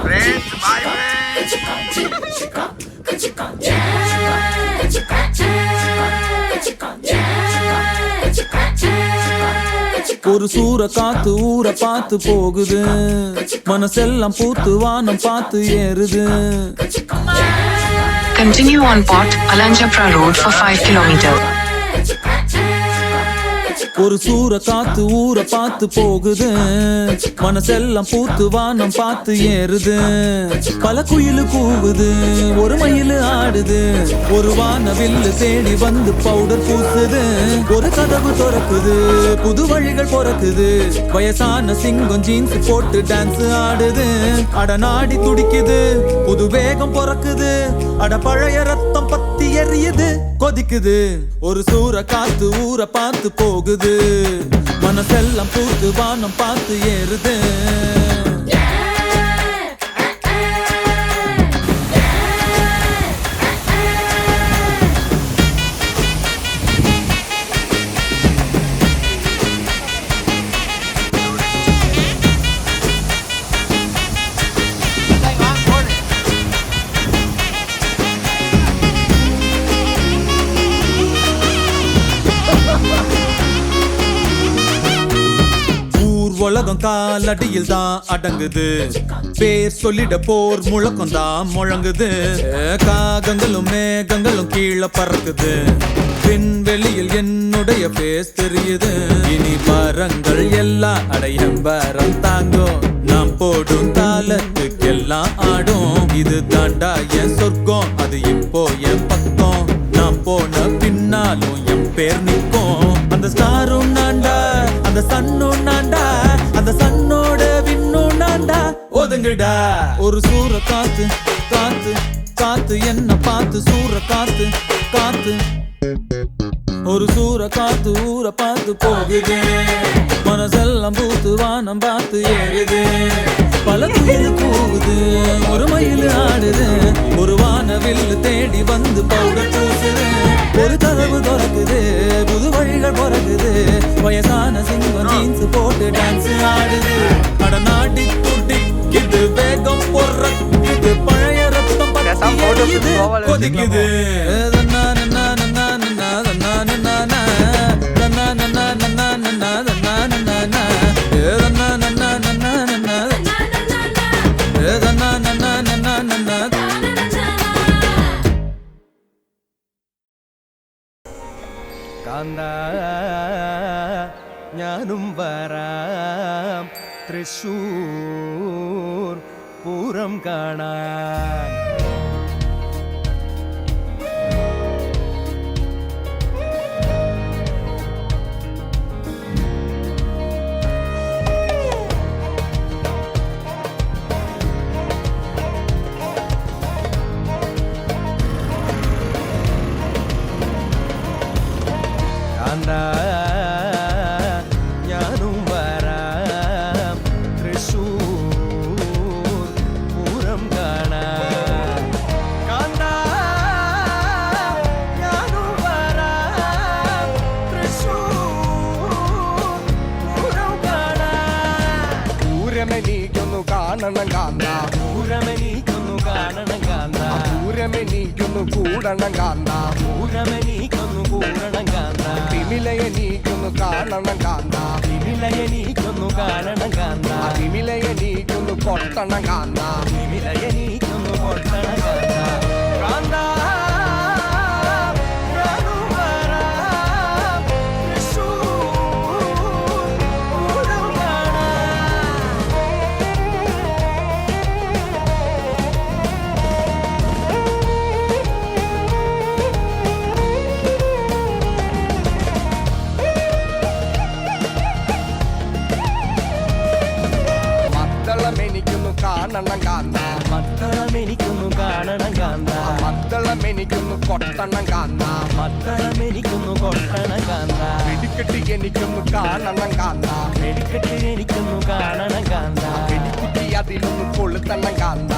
friends. Bye friends. ஒரு சூற காத்து ஊர பார்த்து போகுது, மனசெல்லாம் பூத்து வானம் பார்த்து ஏறுது. Continue on Port Alanjapra Road for 5 kilometers. ஒரு சூற காத்து ஊர பார்த்து போகுது, மனசெல்லாம் பூத்து வானம் பார்த்து ஏறுது. பல குயிலு கூவுது, ஒரு மயிலு ஆடுது, ஒரு வானவில்லு தேடி வந்து பவுடர் பூசுது. ஒரு கதவு திறக்குது, புது வழிகள் பிறக்குது. வயசான சிங்கம் ஜீன்ஸ் போட்டு டான்ஸ் ஆடுது. அட நாடி துடிக்குது, புது வேகம் பிறக்குது. அட பழைய ரத்தம் பத்தி எரியுது, கொதிக்குது. ஒரு சூற காத்து ஊர பார்த்து போகுது, மனசெல்லாம் பூத்து வானம் பார்த்து ஏறுது. உலகம் காலடியில் தான் அடங்குது, பேர் சொல்லிட போர் முழக்கம் தான் முழங்குது. காகங்களும் மேகங்களும் கீழே பறக்குது, விண்வெளியில் என்னுடைய பேஸ் தெரியுது. இனி மரங்கள் எல்லாம் அடையம்பரம் தாங்கும், நாம் போடும் காலத்துக்கெல்லாம் ஆடும். இது தாண்டா என் சொர்க்கம், அது இப்போ என் பக்கம். நாம் போன பின்னாலும் என் பேர் நிற்கும். அந்த ஸ்டாரும் நான்டா, அந்த சன்னும் நான்டா, அந்த சன்னோட விண்ணும் நான்டா. ஒதுங்குடா. ஒரு சூற காத்து காத்து காத்து என்ன பார்த்து சூற காத்து காத்து. ஒரு சூற காத்து ஊர பார்த்து போகுது, மனசெல்லாம் பூத்து வானம் பார்த்து ஏறுது. பல குயில் கூவுது, ஒரு மயில் ஆடுது, ஒரு வானவில்லு தேடி வந்து பவுடர் பூசுது. ஒரு கதவு திறக்குது, புது வழிகள் பிறகுது. வயசான சிங்கம் ஜீன்ஸ் போட்டு டான்ஸ் ஆடுது. அட நாடி துடிக்குது, வேகம் பொறக்குது, பழைய ரத்தம் பத்தி கொதிக்குது. കാന്താ ഞാനും വരാം തൃശ്ശൂർ പൂരം കാണാൻ. ഞാനും വരാം തൃശ്ശൂർ പൂരം കാണാൻ. കാന്താ ഞാനും വരാം തൃശ്ശൂർ പൂരം കാണാൻ. പൂരമെനിക്കൊന്നു കാണണം കാന്ത, പൂരമെനിക്കൊന്നു കാണണം കാന്ത, പൂരമെനിക്കൊന്നു കൂടണം കാന്ത, പൂരമെനിക്കൊന്നു കൂടണം കാന്ത. വിമിലയെനിക്കൊന്നു കാണണം കാന്ത, വിമിലയെനിക്കൊന്നു കാണണം കാന്ത, വിമിലയെനിക്കൊന്നു കൊട്ടണം കാന്ത, വിമിലയെനിക്കൊന്നു കൊട്ടണം കാന്ത. കാന്ത ഞാനും വരാം തൃശ്ശൂർ പൂരം കാണാൻ. മദ്ദളമെനിക്കൊന്നു കാണണം കാന്ത, മദ്ദളമെനിക്കൊന്നു കാണണം കാന്ത, മദ്ദളമെനിക്കൊന്നു കൊട്ടണം കാന്ത, മദ്ദളമെനിക്കൊന്നു കൊട്ടണം കാന്ത. വെടിക്കെട്ടി എനിക്കൊന്നു കാണണം കാന്ത, വെടിക്കെട്ടി എനിക്കൊന്നു കാണണം കാന്ത, വെടിക്കുട്ടി അതിലൊന്നു കൊളുത്തണം കാന്ത,